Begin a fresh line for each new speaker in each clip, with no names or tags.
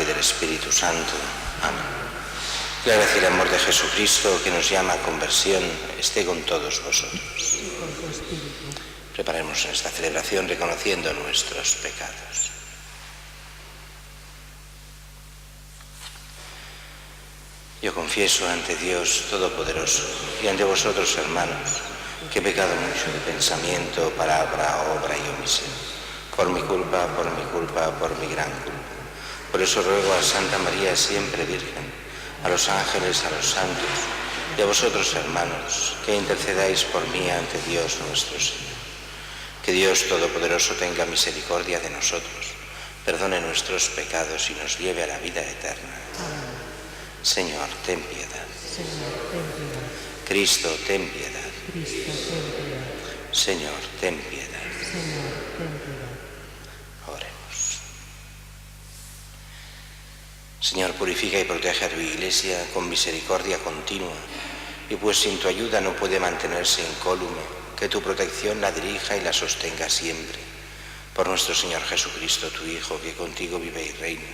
Hijo y del Espíritu Santo. Amén. La gracia y el amor de Jesucristo, que nos llama a conversión, esté con todos vosotros. Preparemos en esta celebración reconociendo nuestros pecados. Yo confieso ante Dios Todopoderoso y ante vosotros, hermanos, que he pecado mucho de pensamiento, palabra, obra y omisión, por mi culpa, por mi gran culpa. Por eso ruego a Santa María, siempre Virgen, a los ángeles, a los santos, y a vosotros, hermanos, que intercedáis por mí ante Dios nuestro Señor. Que Dios Todopoderoso tenga misericordia de nosotros, perdone nuestros pecados y nos lleve a la vida eterna. Amén. Señor, ten piedad.
Señor, ten piedad.
Cristo, ten piedad.
Cristo, ten piedad.
Señor, ten piedad.
Señor, ten piedad.
Oremos. Señor, purifica y protege a tu Iglesia con misericordia continua, y pues sin tu ayuda no puede mantenerse incólume, que tu protección la dirija y la sostenga siempre. Por nuestro Señor Jesucristo, tu Hijo, que contigo vive y reina,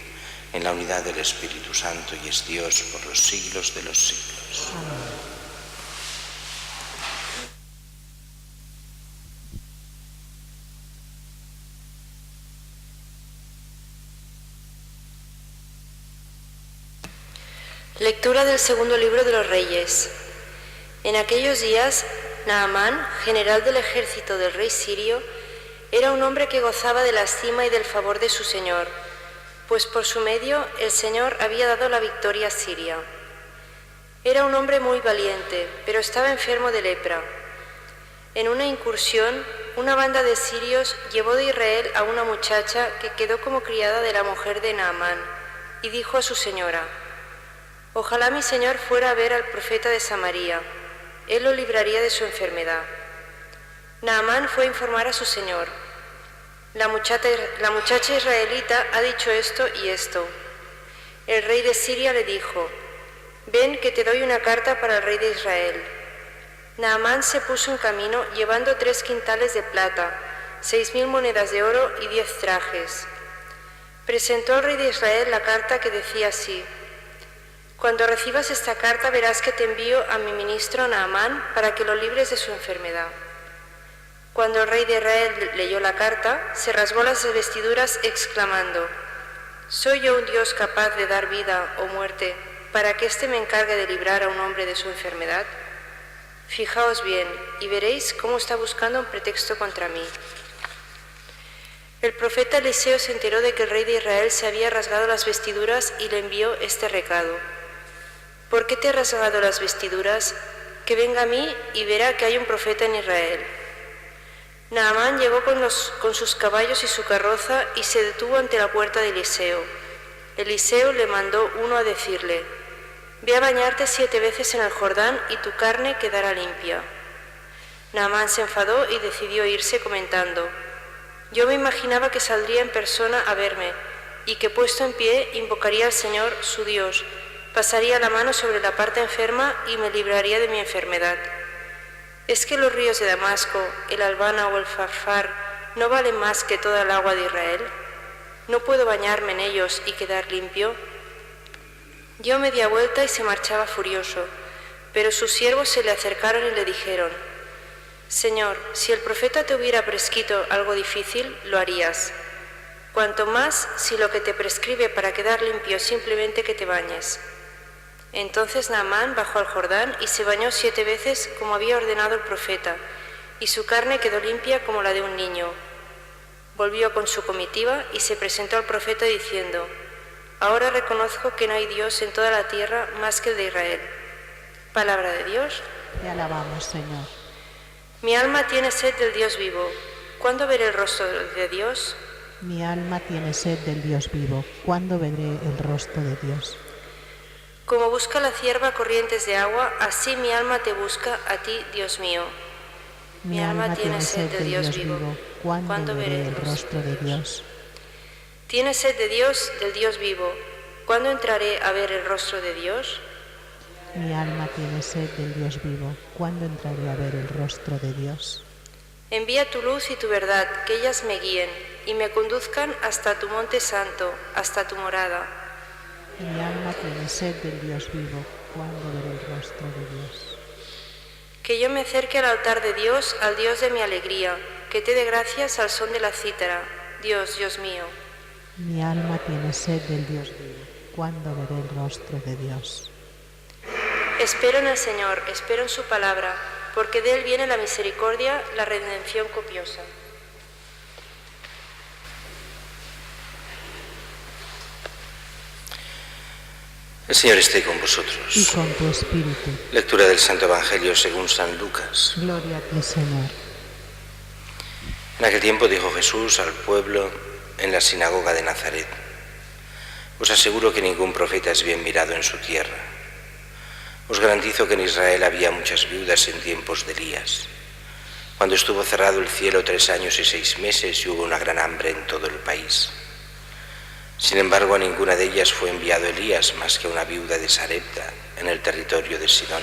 en la unidad del Espíritu Santo, y es Dios por los siglos de los siglos.
Amén.
Lectura del segundo libro de los Reyes. En aquellos días, Naamán, general del ejército del rey sirio, era un hombre que gozaba de la estima y del favor de su señor, pues por su medio el Señor había dado la victoria a Siria. Era un hombre muy valiente, pero estaba enfermo de lepra. En una incursión, una banda de sirios llevó de Israel a una muchacha que quedó como criada de la mujer de Naamán, y dijo a su señora: «Ojalá mi señor fuera a ver al profeta de Samaria, él lo libraría de su enfermedad». Naamán fue a informar a su señor: La muchacha israelita ha dicho esto y esto. El rey de Siria le dijo: «Ven que te doy una carta para el rey de Israel». Naamán se puso en camino llevando 3 quintales de plata, 6.000 monedas de oro y 10 trajes. Presentó al rey de Israel la carta que decía así: «Cuando recibas esta carta verás que te envío a mi ministro Naamán para que lo libres de su enfermedad». Cuando el rey de Israel leyó la carta, se rasgó las vestiduras exclamando: «¿Soy yo un Dios capaz de dar vida o muerte para que éste me encargue de librar a un hombre de su enfermedad? Fijaos bien y veréis cómo está buscando un pretexto contra mí». El profeta Eliseo se enteró de que el rey de Israel se había rasgado las vestiduras y le envió este recado: «¿Por qué te has rasgado las vestiduras? Que venga a mí y verá que hay un profeta en Israel». Naamán llegó con sus caballos y su carroza y se detuvo ante la puerta de Eliseo. Eliseo le mandó uno a decirle: «Ve a bañarte 7 veces en el Jordán y tu carne quedará limpia». Naamán se enfadó y decidió irse comentando: «Yo me imaginaba que saldría en persona a verme y que puesto en pie invocaría al Señor su Dios, pasaría la mano sobre la parte enferma y me libraría de mi enfermedad. ¿Es que los ríos de Damasco, el Albana o el Farfar no valen más que toda el agua de Israel? ¿No puedo bañarme en ellos y quedar limpio?». Dio media vuelta y se marchaba furioso, pero sus siervos se le acercaron y le dijeron: «Señor, si el profeta te hubiera prescrito algo difícil, lo harías. Cuanto más si lo que te prescribe para quedar limpio simplemente que te bañes». Entonces Naamán bajó al Jordán y se bañó 7 veces como había ordenado el profeta, y su carne quedó limpia como la de un niño. Volvió con su comitiva y se presentó al profeta diciendo: «Ahora reconozco que no hay Dios en toda la tierra más que el de Israel». Palabra de Dios.
Te alabamos, Señor.
Mi alma tiene sed del Dios vivo. ¿Cuándo veré el rostro de Dios?
Mi alma tiene sed del Dios vivo. ¿Cuándo veré el rostro de Dios?
Como busca la cierva corrientes de agua, así mi alma te busca a ti, Dios mío.
Mi alma tiene sed del Dios vivo. ¿Cuándo veré el rostro de Dios?
Tiene sed de Dios, del Dios vivo. ¿Cuándo entraré a ver el rostro de Dios?
Mi alma tiene sed del Dios vivo. ¿Cuándo entraré a ver el rostro de Dios?
Envía tu luz y tu verdad, que ellas me guíen y me conduzcan hasta tu monte santo, hasta tu morada.
Mi alma tiene sed del Dios vivo. ¿Cuándo veré el rostro de Dios?
Que yo me acerque al altar de Dios, al Dios de mi alegría, que te dé gracias al son de la cítara. Dios, Dios mío.
Mi alma tiene sed del Dios vivo. ¿Cuándo veré el rostro de Dios?
Espero en el Señor, espero en su palabra, porque de él viene la misericordia, la redención copiosa.
El Señor esté con vosotros.
Y con tu espíritu.
Lectura del Santo Evangelio según San Lucas.
Gloria a ti, Señor.
En aquel tiempo dijo Jesús al pueblo en la sinagoga de Nazaret: os aseguro que ningún profeta es bien mirado en su tierra. Os garantizo que en Israel había muchas viudas en tiempos de Elías, cuando estuvo cerrado el cielo 3 años y 6 meses y hubo una gran hambre en todo el país. Sin embargo, a ninguna de ellas fue enviado Elías más que a una viuda de Sarepta, en el territorio de Sidón.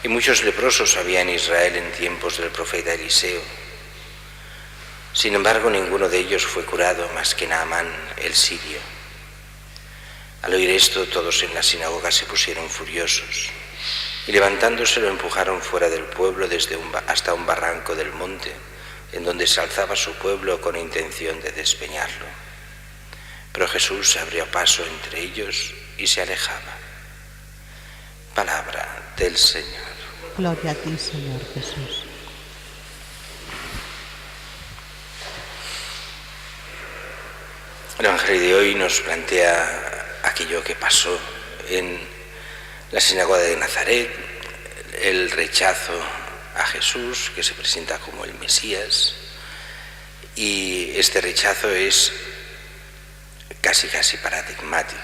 Y muchos leprosos había en Israel en tiempos del profeta Eliseo. Sin embargo, ninguno de ellos fue curado más que Naamán, el sirio. Al oír esto, todos en la sinagoga se pusieron furiosos, y levantándose lo empujaron fuera del pueblo hasta un barranco del monte, en donde se alzaba su pueblo con intención de despeñarlo. Pero Jesús abrió paso entre ellos y se alejaba. Palabra del Señor.
Gloria a ti, Señor Jesús.
El Evangelio de hoy nos plantea aquello que pasó en la sinagoga de Nazaret, el rechazo a Jesús, que se presenta como el Mesías, y este rechazo es casi paradigmático,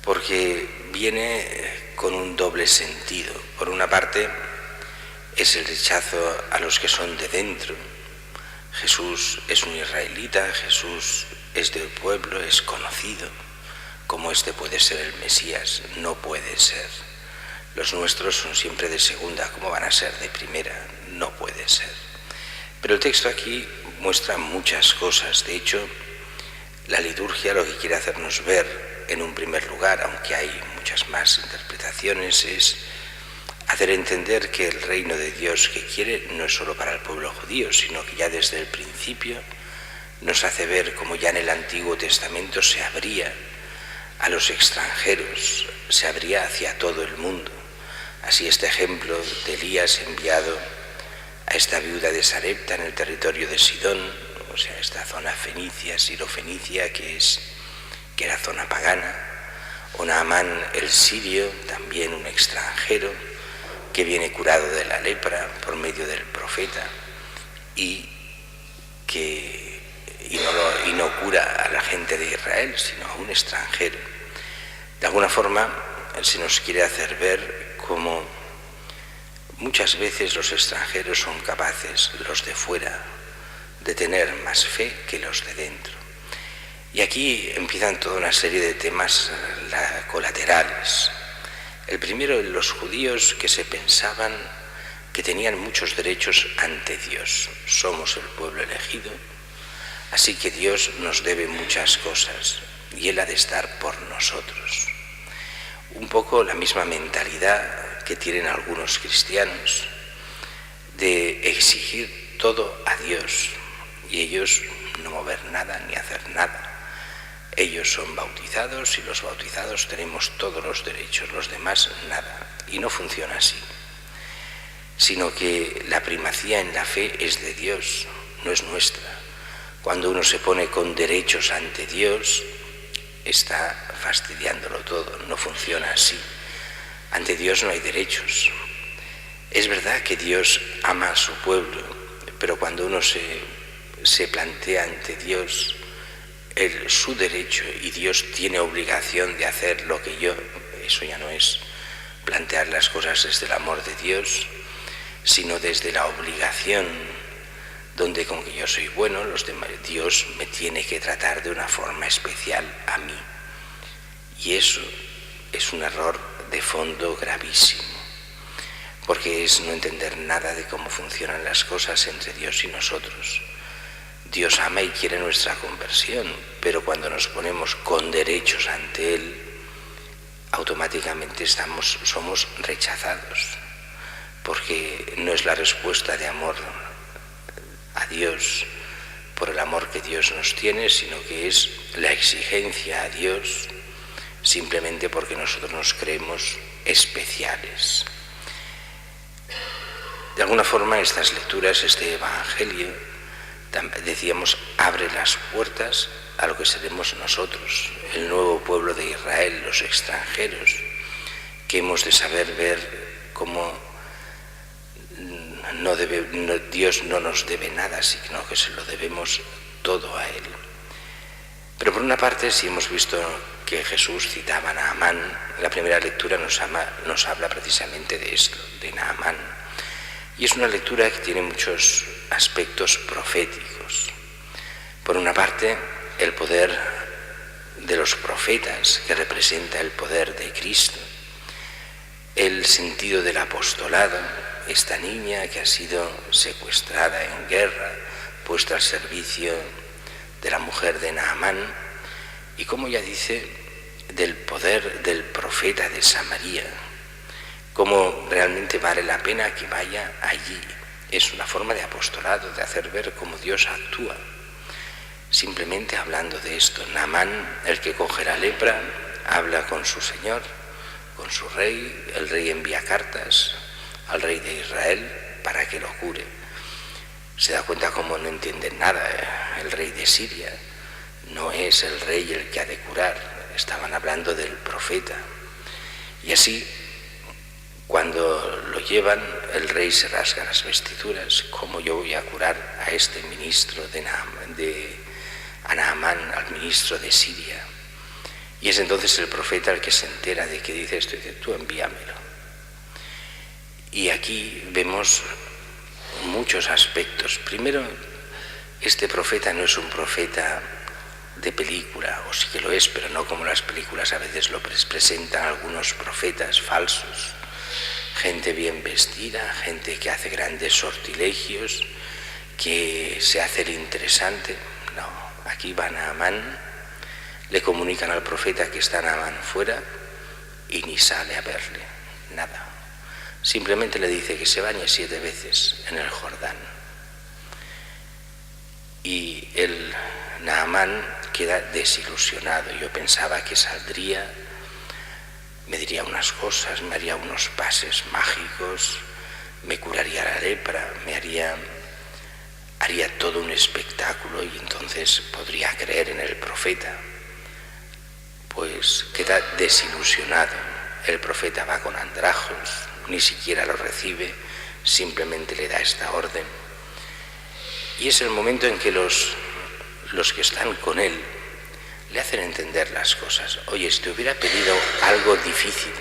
porque viene con un doble sentido. Por una parte, es el rechazo a los que son de dentro. Jesús es un israelita, Jesús es del pueblo, es conocido. ¿Cómo este puede ser el Mesías? No puede ser. Los nuestros son siempre de segunda, ¿cómo van a ser de primera? No puede ser. Pero el texto aquí muestra muchas cosas. De hecho, la liturgia lo que quiere hacernos ver, en un primer lugar, aunque hay muchas más interpretaciones, es hacer entender que el reino de Dios que quiere no es solo para el pueblo judío, sino que ya desde el principio nos hace ver cómo ya en el Antiguo Testamento se abría a los extranjeros, se abría hacia todo el mundo. Así este ejemplo de Elías enviado a esta viuda de Sarepta en el territorio de Sidón, o sea, esta zona fenicia, sirofenicia, que era zona pagana, o Naamán el sirio, también un extranjero, que viene curado de la lepra por medio del profeta y no cura a la gente de Israel, sino a un extranjero. De alguna forma se nos quiere hacer ver cómo muchas veces los extranjeros son capaces, los de fuera, de tener más fe que los de dentro. Y aquí empiezan toda una serie de temas colaterales. El primero, los judíos que se pensaban que tenían muchos derechos ante Dios. Somos el pueblo elegido, así que Dios nos debe muchas cosas y Él ha de estar por nosotros. Un poco la misma mentalidad que tienen algunos cristianos de exigir todo a Dios y ellos no mover nada ni hacer nada. Ellos son bautizados y los bautizados tenemos todos los derechos, los demás nada. Y no funciona así, sino que la primacía en la fe es de Dios, no es nuestra. Cuando uno se pone con derechos ante Dios, está fastidiándolo todo, no funciona así. Ante Dios no hay derechos. Es verdad que Dios ama a su pueblo, pero cuando uno se plantea ante Dios su derecho y Dios tiene obligación de hacer lo que yo, eso ya no es plantear las cosas desde el amor de Dios, sino desde la obligación, donde con que yo soy bueno, los demás, Dios me tiene que tratar de una forma especial a mí. Y eso es un error de fondo gravísimo, porque es no entender nada de cómo funcionan las cosas entre Dios y nosotros. Dios ama y quiere nuestra conversión, pero cuando nos ponemos con derechos ante Él, automáticamente somos rechazados, porque no es la respuesta de amor a Dios por el amor que Dios nos tiene, sino que es la exigencia a Dios simplemente porque nosotros nos creemos especiales. De alguna forma estas lecturas, este Evangelio, decíamos, abre las puertas a lo que seremos nosotros, el nuevo pueblo de Israel, los extranjeros, que hemos de saber ver cómo Dios no nos debe nada, sino que se lo debemos todo a Él. Pero por una parte, si hemos visto que Jesús citaba a Naamán, la primera lectura nos habla precisamente de esto, de Naamán. Y es una lectura que tiene muchos aspectos proféticos. Por una parte, el poder de los profetas, que representa el poder de Cristo, el sentido del apostolado, esta niña que ha sido secuestrada en guerra, puesta al servicio de la mujer de Naamán, y como ya dice, del poder del profeta de Samaria, cómo realmente vale la pena que vaya allí. Es una forma de apostolado, de hacer ver cómo Dios actúa. Simplemente hablando de esto, Naamán, el que coge la lepra, habla con su Señor, con su rey. El rey envía cartas al rey de Israel para que lo cure. Se da cuenta cómo no entienden nada. El rey de Siria no es el rey el que ha de curar, estaban hablando del profeta. Y así, cuando lo llevan, el rey se rasga las vestiduras. ¿Cómo yo voy a curar a este ministro a Naamán, al ministro de Siria? Y es entonces el profeta el que se entera de que dice esto y dice, tú envíamelo. Y aquí vemos muchos aspectos. Primero, este profeta no es un profeta de película, o sí que lo es, pero no como las películas a veces lo presentan algunos profetas falsos. Gente bien vestida, gente que hace grandes sortilegios, que se hace el interesante. No, aquí va Naamán, le comunican al profeta que está Naamán fuera y ni sale a verle, nada. Simplemente le dice que se bañe 7 veces en el Jordán. Y el Naamán queda desilusionado. Yo pensaba que saldría, me diría unas cosas, me haría unos pases mágicos, me curaría la lepra, haría todo un espectáculo y entonces podría creer en el profeta. Pues queda desilusionado. El profeta va con andrajos, ni siquiera lo recibe, simplemente le da esta orden. Y es el momento en que los que están con él le hacen entender las cosas. Oye, si te hubiera pedido algo difícil,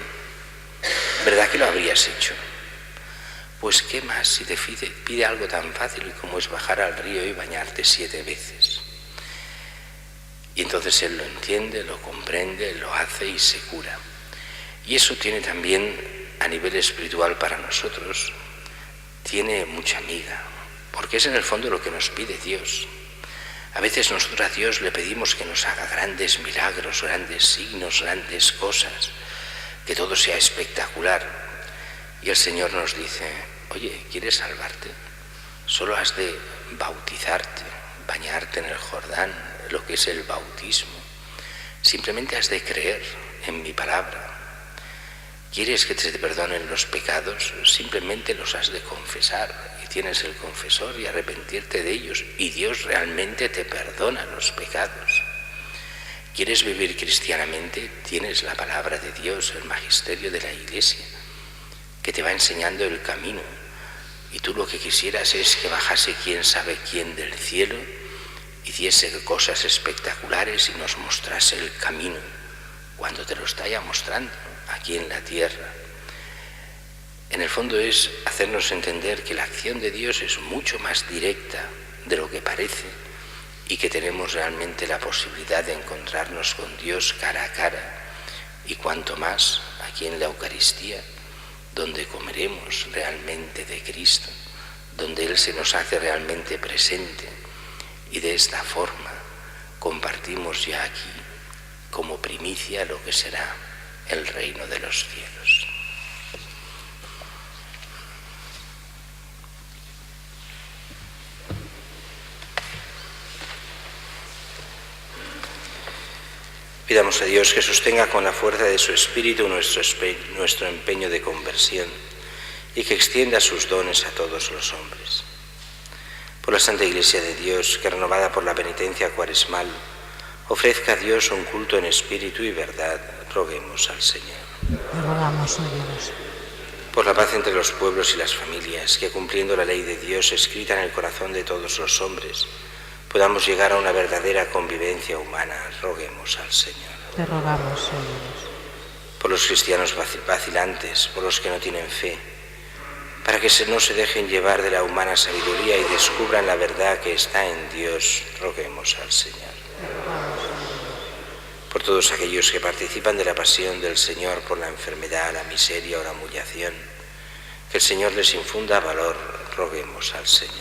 ¿verdad que lo habrías hecho? Pues qué más si te pide algo tan fácil como es bajar al río y bañarte 7 veces. Y entonces él lo entiende, lo comprende, lo hace y se cura. Y eso tiene también, a nivel espiritual para nosotros, tiene mucha miga, porque es en el fondo lo que nos pide Dios. A veces nosotros a Dios le pedimos que nos haga grandes milagros, grandes signos, grandes cosas, que todo sea espectacular. Y el Señor nos dice, oye, ¿quieres salvarte? Solo has de bautizarte, bañarte en el Jordán, lo que es el bautismo. Simplemente has de creer en mi palabra. ¿Quieres que te perdonen los pecados? Simplemente los has de confesar. Y tienes el confesor y arrepentirte de ellos. Y Dios realmente te perdona los pecados. ¿Quieres vivir cristianamente? Tienes la palabra de Dios, el magisterio de la Iglesia, que te va enseñando el camino. Y tú lo que quisieras es que bajase quién sabe quién del cielo, hiciese cosas espectaculares y nos mostrase el camino, cuando te lo está ya mostrando aquí en la tierra. En el fondo es hacernos entender que la acción de Dios es mucho más directa de lo que parece y que tenemos realmente la posibilidad de encontrarnos con Dios cara a cara, y cuanto más aquí en la Eucaristía, donde comeremos realmente de Cristo, donde Él se nos hace realmente presente y de esta forma compartimos ya aquí como primicia lo que será el reino de los cielos. Pidamos a Dios que sostenga con la fuerza de su Espíritu nuestro empeño de conversión y que extienda sus dones a todos los hombres. Por la Santa Iglesia de Dios, que renovada por la penitencia cuaresmal, ofrezca a Dios un culto en espíritu y verdad, roguemos al Señor.
Te rogamos, oh Dios.
Por la paz entre los pueblos y las familias, que cumpliendo la ley de Dios escrita en el corazón de todos los hombres, podamos llegar a una verdadera convivencia humana, roguemos al Señor.
Te rogamos, oh Dios.
Por los cristianos vacilantes, por los que no tienen fe, para que no se dejen llevar de la humana sabiduría y descubran la verdad que está en Dios, roguemos al Señor. Por todos aquellos que participan de la pasión del Señor por la enfermedad, la miseria o la humillación, que el Señor les infunda valor, roguemos al Señor.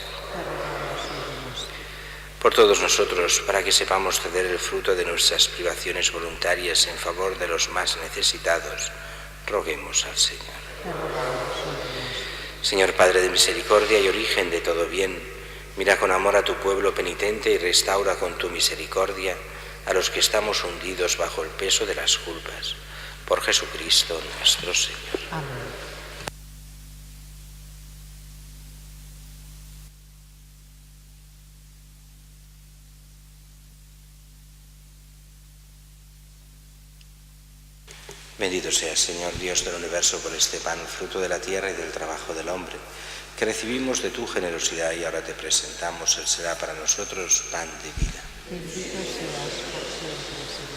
Por todos nosotros, para que sepamos ceder el fruto de nuestras privaciones voluntarias en favor de los más necesitados, roguemos al Señor. Señor Padre de misericordia y origen de todo bien, mira con amor a tu pueblo penitente y restaura con tu misericordia a los que estamos hundidos bajo el peso de las culpas. Por Jesucristo nuestro Señor.
Amén.
Bendito seas, Señor Dios del universo, por este pan, fruto de la tierra y del trabajo del hombre, que recibimos de tu generosidad y ahora te presentamos. Él será para nosotros pan de vida.
Bendito seas por siempre, Señor.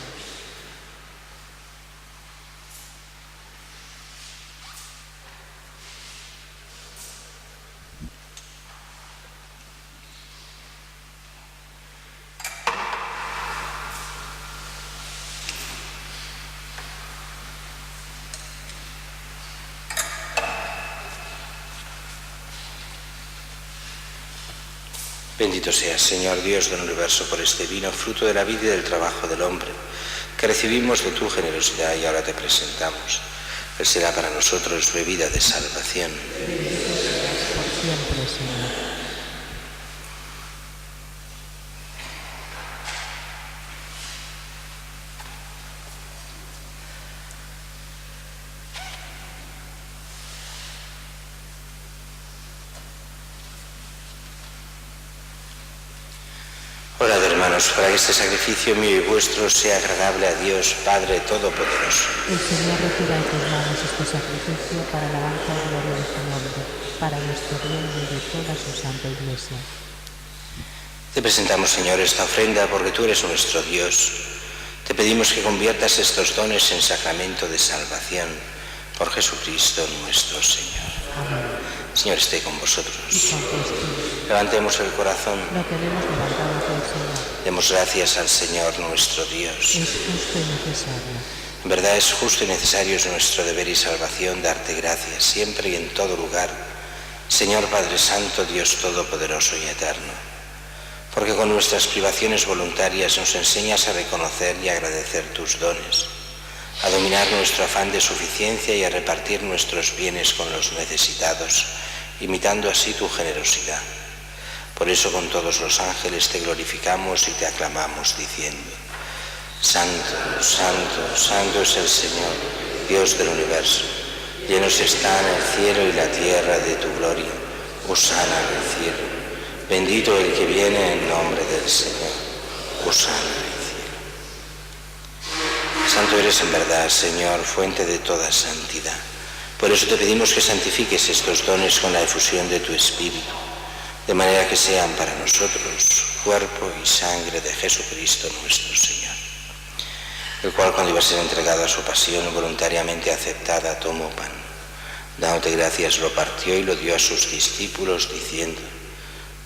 Bendito seas, Señor Dios del universo, por este vino, fruto de la vida y del trabajo del hombre, que recibimos de tu generosidad y ahora te presentamos. Él será para nosotros bebida de salvación.
Bendito seas por siempre, Señor.
Orad, hermanos, para que este sacrificio mío y vuestro sea agradable a Dios, Padre Todopoderoso.
El Señor reciba de tus manos este sacrificio para alabanza y gloria de su nombre, para nuestro bien y de toda su santa Iglesia.
Te presentamos, Señor, esta ofrenda porque tú eres nuestro Dios. Te pedimos que conviertas estos dones en sacramento de salvación por Jesucristo nuestro Señor.
Amén.
Señor, esté con vosotros.
Y con tu espíritu.
Levantemos el corazón.
Lo tenemos levantado hacia el Señor.
Demos gracias al Señor nuestro Dios.
Es justo y necesario.
En verdad es justo y necesario, es nuestro deber y salvación darte gracias siempre y en todo lugar, Señor Padre Santo, Dios Todopoderoso y Eterno, porque con nuestras privaciones voluntarias nos enseñas a reconocer y agradecer tus dones, a dominar nuestro afán de suficiencia y a repartir nuestros bienes con los necesitados, imitando así tu generosidad. Por eso con todos los ángeles te glorificamos y te aclamamos diciendo: Santo, Santo, Santo es el Señor, Dios del universo. Llenos están el cielo y la tierra de tu gloria. Hosana en el cielo. Bendito el que viene en nombre del Señor. Hosana en el cielo. Santo eres en verdad, Señor, fuente de toda santidad. Por eso te pedimos que santifiques estos dones con la efusión de tu Espíritu, de manera que sean para nosotros cuerpo y sangre de Jesucristo nuestro Señor, el cual, cuando iba a ser entregado a su pasión voluntariamente aceptada, tomó pan, dándote gracias, lo partió y lo dio a sus discípulos, diciendo: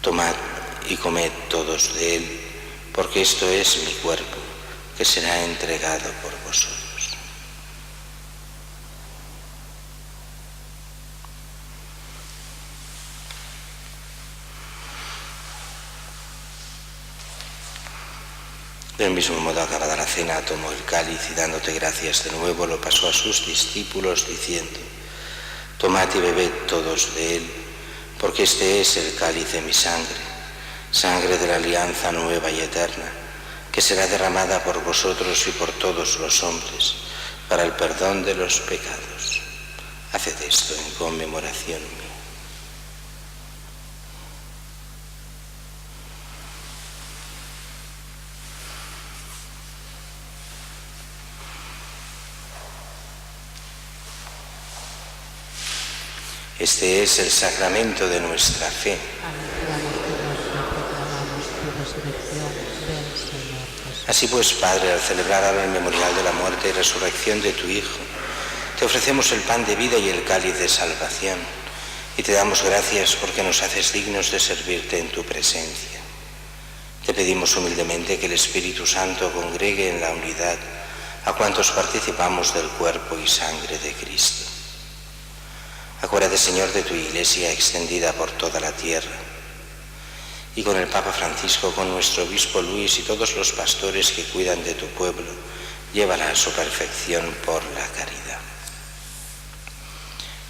Tomad y comed todos de él, porque esto es mi cuerpo, que será entregado por vosotros. Del mismo modo, acabada la cena, tomó el cáliz y dándote gracias de nuevo lo pasó a sus discípulos diciendo: tomad y bebed todos de él, porque este es el cáliz de mi sangre, sangre de la alianza nueva y eterna, que será derramada por vosotros y por todos los hombres, para el perdón de los pecados. Haced esto en conmemoración mía. Este es el sacramento de nuestra fe. Así pues, Padre, al celebrar ahora el memorial de la muerte y resurrección de tu Hijo, te ofrecemos el pan de vida y el cáliz de salvación, y te damos gracias porque nos haces dignos de servirte en tu presencia. Te pedimos humildemente que el Espíritu Santo congregue en la unidad a cuantos participamos del cuerpo y sangre de Cristo. Acuérdate, Señor, de tu Iglesia extendida por toda la tierra, y con el Papa Francisco, con nuestro Obispo Luis y todos los pastores que cuidan de tu pueblo, llévala a su perfección por la caridad.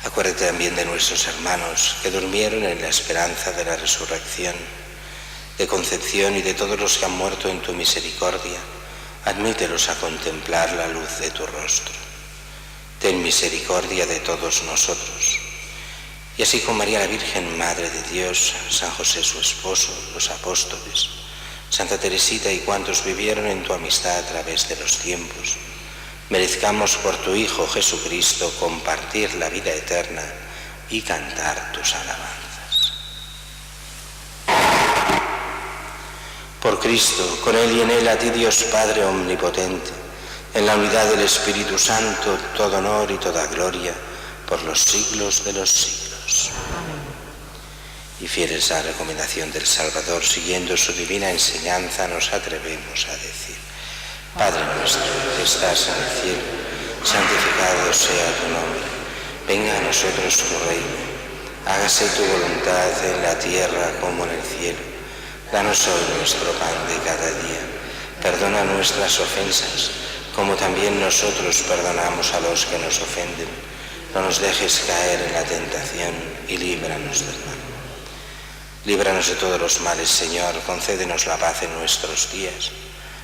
Acuérdate también de nuestros hermanos que durmieron en la esperanza de la resurrección, de Concepción y de todos los que han muerto en tu misericordia. Admítelos a contemplar la luz de tu rostro. Ten misericordia de todos nosotros. Y así con María la Virgen, Madre de Dios, San José su esposo, los apóstoles, Santa Teresita y cuantos vivieron en tu amistad a través de los tiempos, merezcamos por tu Hijo Jesucristo compartir la vida eterna y cantar tus alabanzas. Por Cristo, con Él y en Él, a ti Dios Padre omnipotente, en la unidad del Espíritu Santo, todo honor y toda gloria, por los siglos de los siglos. Amén. Y fieles a la recomendación del Salvador, siguiendo su divina enseñanza, nos atrevemos a decir: Padre nuestro, que estás en el cielo, santificado sea tu nombre. Venga a nosotros tu reino. Hágase tu voluntad en la tierra como en el cielo. Danos hoy nuestro pan de cada día. Perdona nuestras ofensas, como también nosotros perdonamos a los que nos ofenden. No nos dejes caer en la tentación y líbranos del mal. Líbranos de todos los males, Señor, concédenos la paz en nuestros días,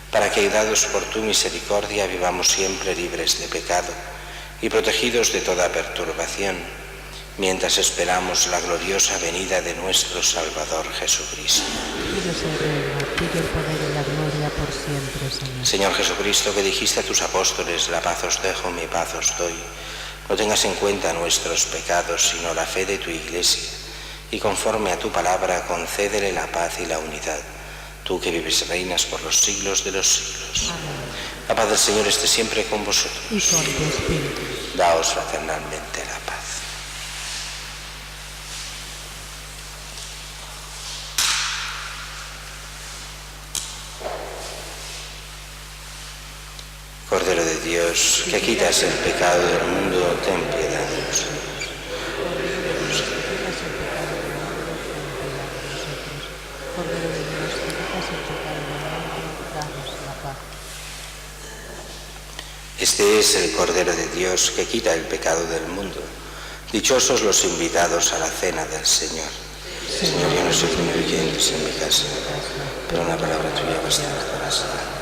para que, ayudados por tu misericordia, vivamos siempre libres de pecado y protegidos de toda perturbación, mientras esperamos la gloriosa venida de nuestro Salvador Jesucristo.
Tuyo es el reino, tuyo el poder y la gloria por siempre, Señor.
Señor Jesucristo, que dijiste a tus apóstoles: la paz os dejo, mi paz os doy. No tengas en cuenta nuestros pecados, sino la fe de tu Iglesia, y conforme a tu palabra, concédele la paz y la unidad. Tú que vives y reinas por los siglos de los siglos. Amén. La paz del Señor esté siempre con vosotros.
Y con tu espíritu.
Daos fraternalmente la paz. Cordero de Dios, que quitas el pecado del mundo, ten piedad de nosotros.
Cordero de Dios, que quitas el pecado del mundo, danos la paz.
Este es el Cordero de Dios que quita el pecado del mundo. Dichosos los invitados a la cena del Señor. Señor, yo no soy digno de que entres en mi casa, pero una palabra tuya bastará para salvar.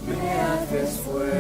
Me haces fuerte.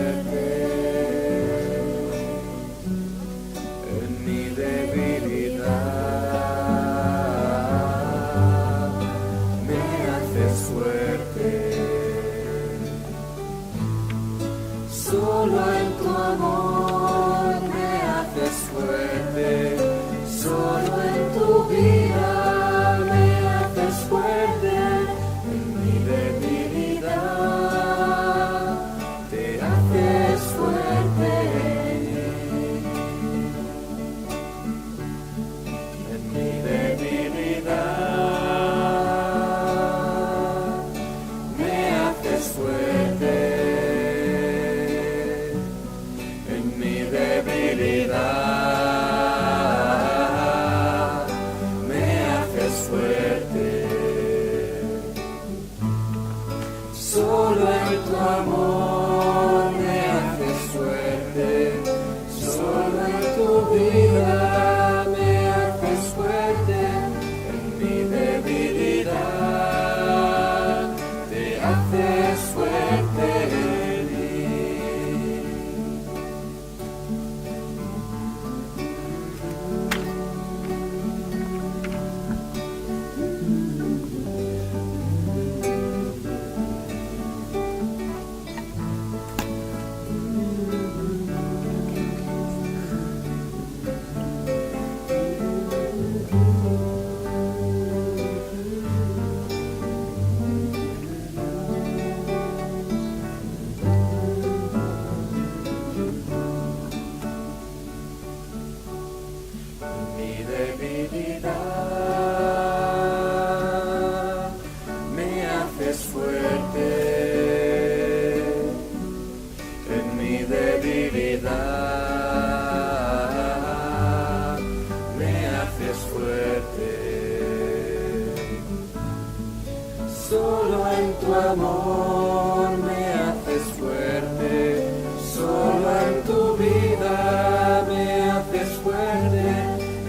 Solo en tu amor me haces fuerte, solo en tu vida me haces fuerte,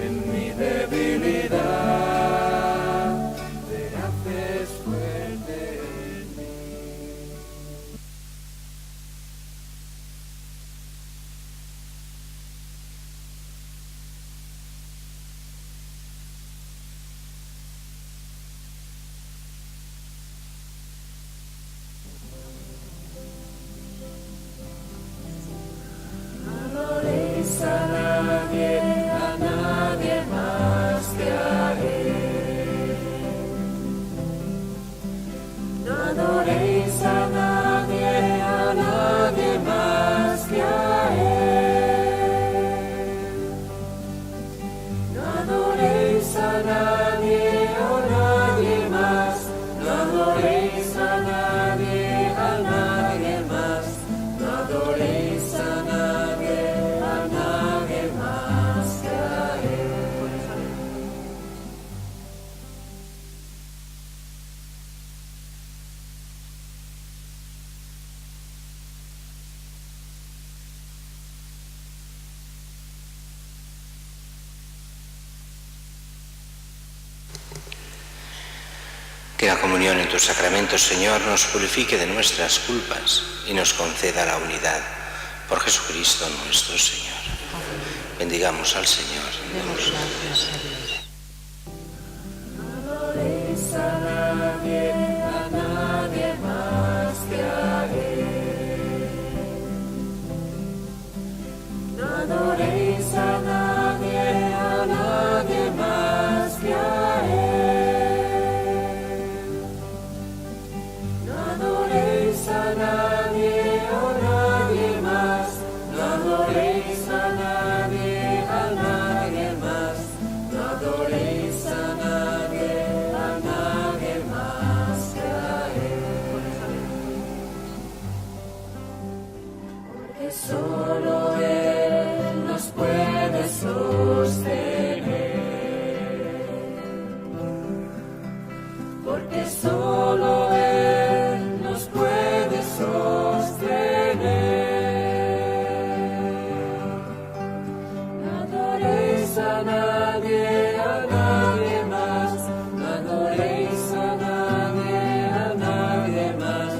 en mi debilidad te haces fuerte en mí. A nadie más que a Él. No adoréis a nadie más que a Él. No adoréis a nadie más. No adoréis a nadie más. No adoréis a nadie más que a Él.
Que la comunión en tus sacramentos, Señor, nos purifique de nuestras culpas y nos conceda la unidad. Por Jesucristo nuestro Señor. Bendigamos al Señor.
Demos gracias a Dios.
No adoréis a nadie más que a Él. No adoréis a nadie más que a Él. No adoréis a nadie más. No adoréis a nadie más. No adoréis a nadie más que a Él. Porque solo Él nos puede sostener. Porque solo Él nos puede sostener. No adoréis a nadie más. No adoréis a nadie más.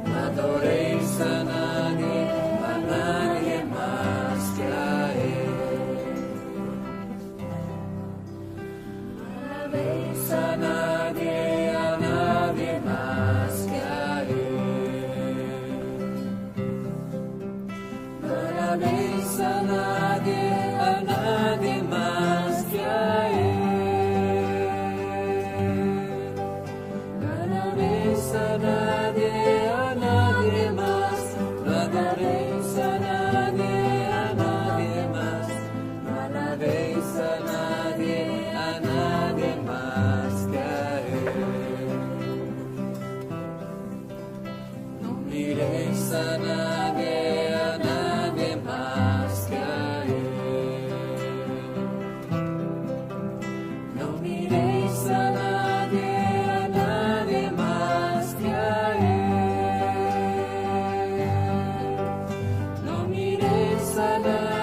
No adoréis a nadie más que a Él. No alabéis a nadie más que a Él. No alabéis a nadie más que a Él. No alabéis a nadie más. No adoréis a nadie más. No alabéis a nadie más que a Él. No miréis a nadie más que a Él. No miréis a nadie más que a Él. No miréis a nadie